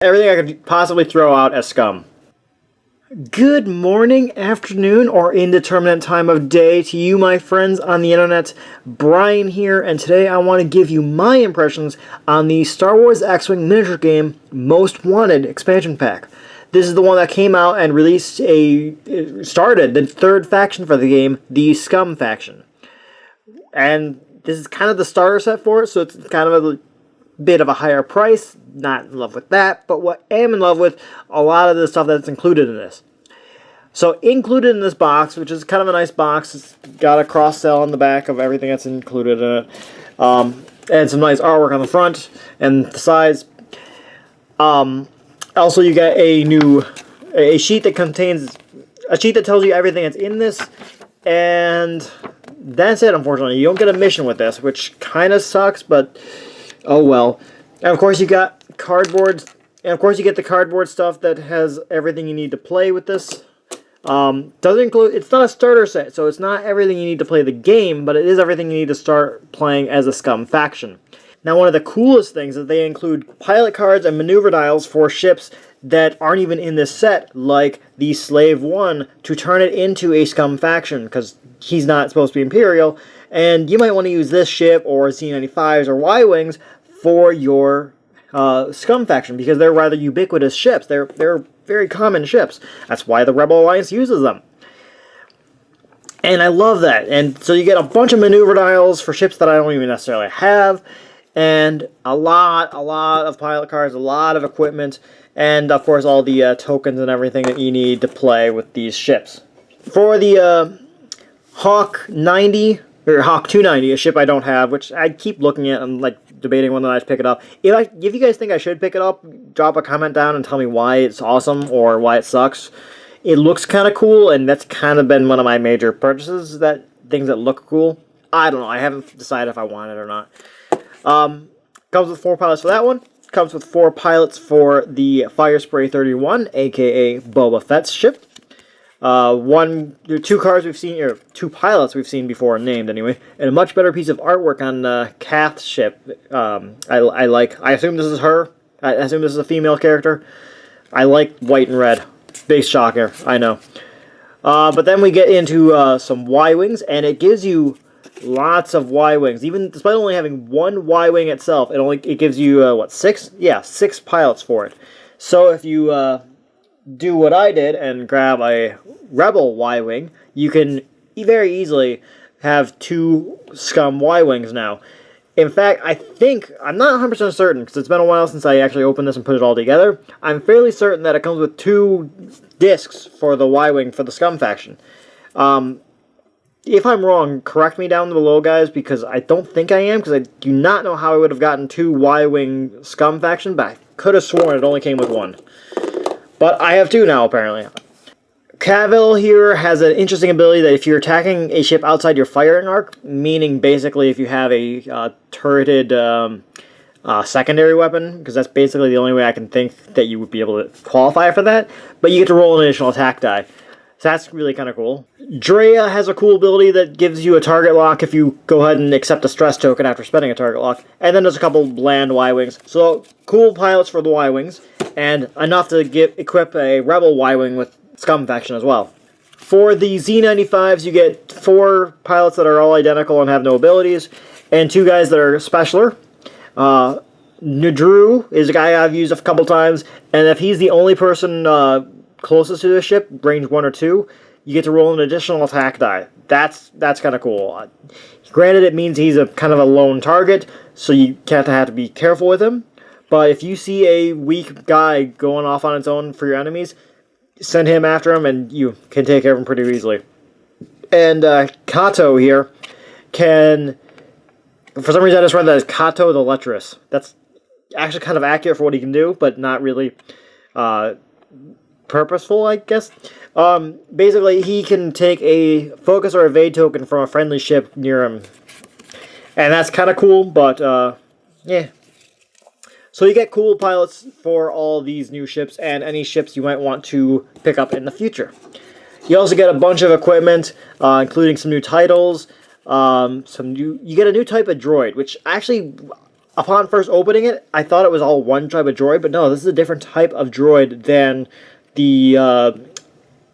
Everything I could possibly throw out as scum. Good morning, afternoon, or indeterminate time of day to you, my friends on the internet. Brian here, and today I want to give you my impressions on the Star Wars X-Wing miniature game Most Wanted expansion pack. This is the one that came out and started the third faction for the game, the Scum faction. And this is kind of the starter set for it, so it's kind of a bit of a higher price. Not in love with that, but what I am in love with, a lot of the stuff that's included in this. So included in this box, which is kind of a nice box, it's got a cross-sell on the back of everything that's included in it, and some nice artwork on the front and the sides. Also, you get a sheet that contains a sheet that tells you everything that's in this, and that's it. Unfortunately, you don't get a mission with this, which kind of sucks, but oh well. And of course, you got cardboard, and of course, you get the cardboard stuff that has everything you need to play with this. Doesn't include. It's not a starter set, so it's not everything you need to play the game, but it is everything you need to start playing as a Scum faction. Now, one of the coolest things is they include pilot cards and maneuver dials for ships that aren't even in this set, like the Slave 1, to turn it into a Scum faction, because he's not supposed to be Imperial, and you might want to use this ship, or Z-95s, or Y-Wings, for your Scum faction, because they're rather ubiquitous ships. They're very common ships. That's why the Rebel Alliance uses them. And I love that. And so you get a bunch of maneuver dials for ships that I don't even necessarily have, and a lot of pilot cards, a lot of equipment, and of course all the tokens and everything that you need to play with these ships. For the Hawk 90, or Hawk 290, a ship I don't have, which I keep looking at and like debating whether or not I should pick it up. If you guys think I should pick it up, drop a comment down and tell me why it's awesome or why it sucks. It looks kind of cool, and that's kind of been one of my major purchases, things that look cool. I don't know. I haven't decided if I want it or not. Comes with 4 pilots for that one. Comes with 4 pilots for the Firespray 31, aka Boba Fett's ship. 2 cards we've seen, or 2 pilots we've seen before, named anyway, and a much better piece of artwork on Kath's ship. I assume this is her. I assume this is a female character. I like white and red. Big shocker, I know. But then we get into some Y-Wings, and it gives you lots of Y-Wings. Even despite only having 1 Y-Wing itself, it gives you, what, 6? Yeah, 6 pilots for it. So if you do what I did and grab a Rebel Y-Wing, you can very easily have 2 Scum Y-Wings now. In fact, I'm not 100% certain, because it's been a while since I actually opened this and put it all together. I'm fairly certain that it comes with 2 discs for the Y-Wing for the Scum faction. If I'm wrong, correct me down below, guys, because I don't think I am, because I do not know how I would have gotten 2 Y-Wing Scum faction, but I could have sworn it only came with 1. But I have 2 now, apparently. Cavill here has an interesting ability that if you're attacking a ship outside your firing arc, meaning basically if you have a turreted secondary weapon, because that's basically the only way I can think that you would be able to qualify for that, but you get to roll an additional attack die. So that's really kind of cool. Drea has a cool ability that gives you a target lock if you go ahead and accept a stress token after spending a target lock. And then there's a couple bland Y-Wings. So, cool pilots for the Y-Wings, and enough to equip a Rebel Y-Wing with Scum faction as well. For the Z-95s, you get 4 pilots that are all identical and have no abilities, and 2 guys that are specialer. Nadru is a guy I've used a couple times, and if he's the only person closest to the ship, range 1 or 2, you get to roll an additional attack die. That's kind of cool. Granted, it means he's a kind of a lone target, so you can't have to be careful with him. But if you see a weak guy going off on its own for your enemies, send him after him, and you can take care of him pretty easily. And Kato here can... For some reason, I just read that as Kato the Lecherous. That's actually kind of accurate for what he can do, but not really purposeful, I guess. Basically, he can take a focus or evade token from a friendly ship near him. And that's kind of cool, but, yeah. So you get cool pilots for all these new ships, and any ships you might want to pick up in the future. You also get a bunch of equipment, including some new titles, you get a new type of droid, which actually upon first opening it, I thought it was all one type of droid, but no, this is a different type of droid than the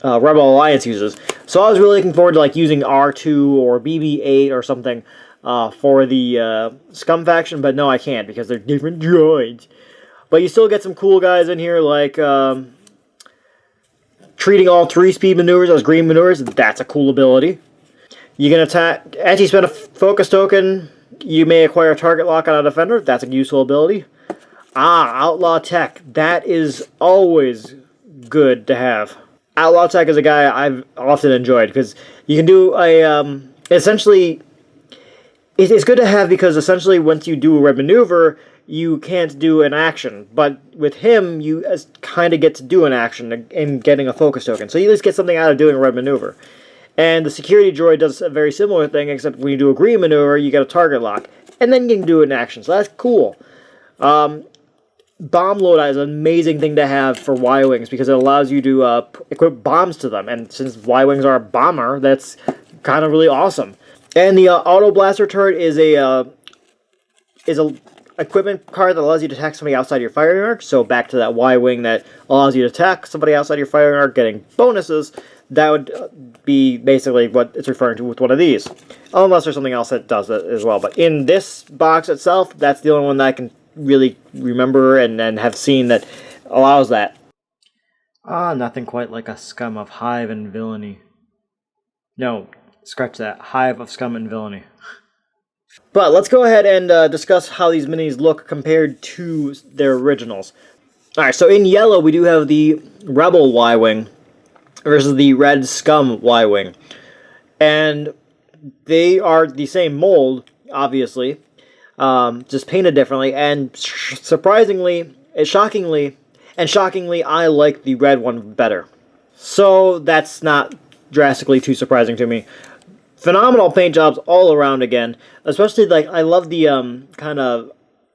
Rebel Alliance uses. So I was really looking forward to like using R2 or BB-8 or something for the Scum faction, but no, I can't because they're different droids. But you still get some cool guys in here, like treating all 3-speed maneuvers as green maneuvers. That's a cool ability. You can attack, as you spend a focus token, you may acquire a target lock on a defender. That's a useful ability. Outlaw Tech. That is always good to have. Outlaw Tech is a guy I've often enjoyed because you can do a essentially. It's good to have because essentially once you do a red maneuver, you can't do an action. But with him, you kind of get to do an action in getting a focus token. So you at least get something out of doing a red maneuver. And the security droid does a very similar thing, except when you do a green maneuver, you get a target lock. And then you can do an action. So that's cool. Bomb loadout is an amazing thing to have for Y-Wings because it allows you to equip bombs to them. And since Y-Wings are a bomber, that's kind of really awesome. And the Auto Blaster turret is a equipment card that allows you to attack somebody outside your firing arc. So back to that Y-Wing that allows you to attack somebody outside your firing arc, getting bonuses. That would be basically what it's referring to with one of these. Unless there's something else that does it as well. But in this box itself, that's the only one that I can really remember and have seen that allows that. Nothing quite like a scum of hive and villainy. No, scratch that. Hive of scum and villainy. But let's go ahead and discuss how these minis look compared to their originals. Alright, so in yellow we do have the Rebel Y-Wing versus the red Scum Y-Wing. And they are the same mold, obviously, just painted differently, and shockingly, I like the red one better. So that's not drastically too surprising to me. Phenomenal paint jobs all around again, especially like I love the kind of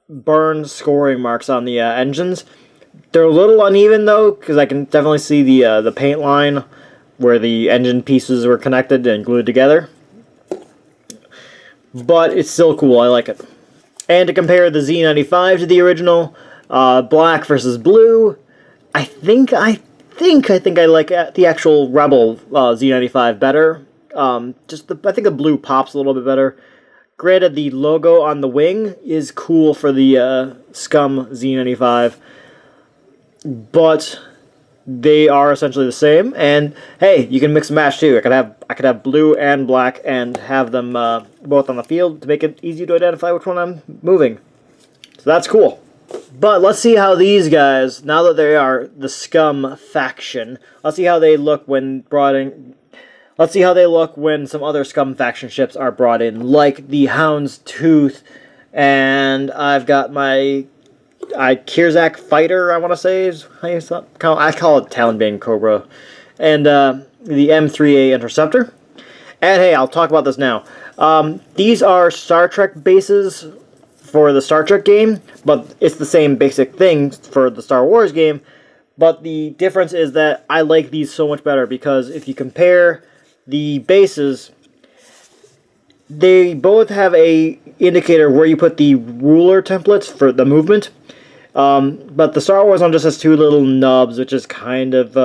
burn scoring marks on the engines. They're a little uneven though, because I can definitely see the paint line where the engine pieces were connected and glued together. But it's still cool, I like it. And to compare the Z-95 to the original, black versus blue, I think I like the actual Rebel Z-95 better. I think the blue pops a little bit better. Granted, the logo on the wing is cool for the Scum Z-95, but they are essentially the same. And hey, you can mix and match too. I could have blue and black and have them both on the field to make it easy to identify which one I'm moving. So that's cool. But let's see how these guys, now that they are the Scum faction, let's see how they look when brought in. Let's see how they look when some other Scum faction ships are brought in, like the Hound's Tooth, and I've got my Kirzak Fighter, I want to say, I call it Talonbane Cobra, and the M3A Interceptor. And hey, I'll talk about this now. These are Star Trek bases for the Star Trek game, but it's the same basic thing for the Star Wars game, but the difference is that I like these so much better, because if you compare the bases, they both have a indicator where you put the ruler templates for the movement, but the Star Wars one just has two little nubs, which is kind of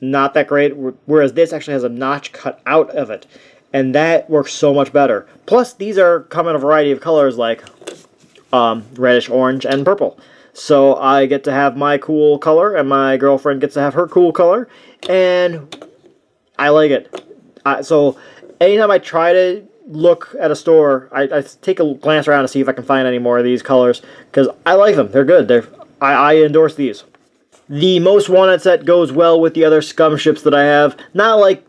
not that great, whereas this actually has a notch cut out of it, and that works so much better. Plus, these come in a variety of colors like reddish, orange, and purple. So I get to have my cool color, and my girlfriend gets to have her cool color, and I like it. So anytime I try to look at a store, I take a glance around to see if I can find any more of these colors, because I like them. They're good. I endorse these. The most wanted set goes well with the other Scum ships that I have. Not like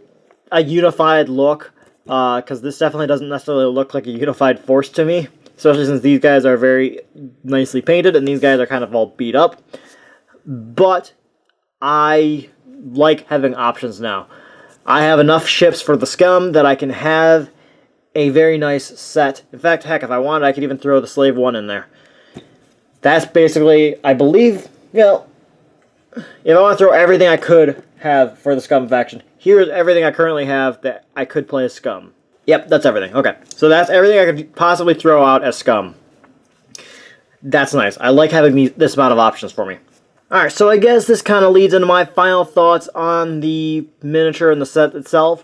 a unified look, because this definitely doesn't necessarily look like a unified force to me, especially since these guys are very nicely painted and these guys are kind of all beat up. But I like having options now. I have enough ships for the Scum that I can have a very nice set. In fact, heck, if I wanted, I could even throw the Slave 1 in there. That's basically, I believe, if I want to throw everything I could have for the Scum faction, here's everything I currently have that I could play as Scum. Yep, that's everything. Okay, so that's everything I could possibly throw out as Scum. That's nice. I like having this amount of options for me. Alright, so I guess this kind of leads into my final thoughts on the miniature and the set itself.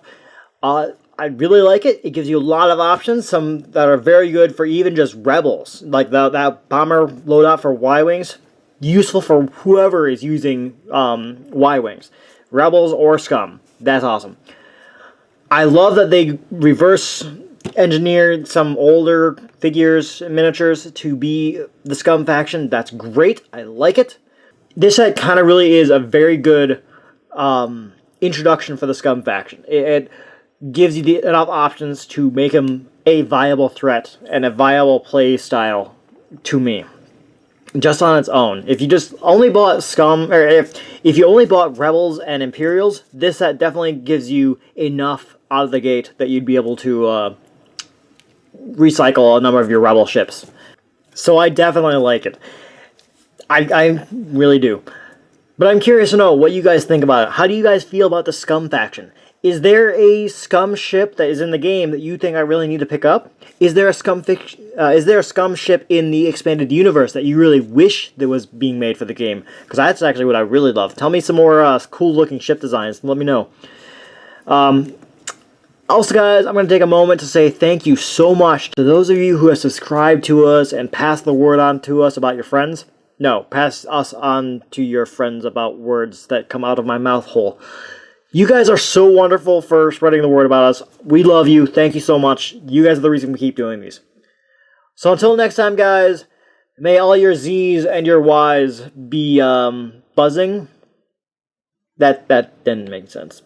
I really like it. It gives you a lot of options, some that are very good for even just rebels. Like that bomber loadout for Y-Wings. Useful for whoever is using Y-Wings. Rebels or Scum. That's awesome. I love that they reverse engineered some older figures and miniatures to be the Scum faction. That's great. I like it. This set kind of really is a very good introduction for the Scum faction. It gives you enough options to make him a viable threat and a viable play style to me. Just on its own. If you just only bought Scum, or if you only bought Rebels and Imperials, this set definitely gives you enough out of the gate that you'd be able to recycle a number of your Rebel ships. So I definitely like it. I really do. But I'm curious to know what you guys think about it. How do you guys feel about the Scum faction? Is there a Scum ship that is in the game that you think I really need to pick up? Is there a Scum ship in the expanded universe that you really wish that was being made for the game? Because that's actually what I really love. Tell me some more cool looking ship designs and let me know. Also, guys, I'm going to take a moment to say thank you so much to those of you who have subscribed to us and passed the word on to us about your friends. No, pass us on to your friends about words that come out of my mouth hole. You guys are so wonderful for spreading the word about us. We love you. Thank you so much. You guys are the reason we keep doing these. So until next time, guys, may all your Z's and your Y's be buzzing. That didn't make sense.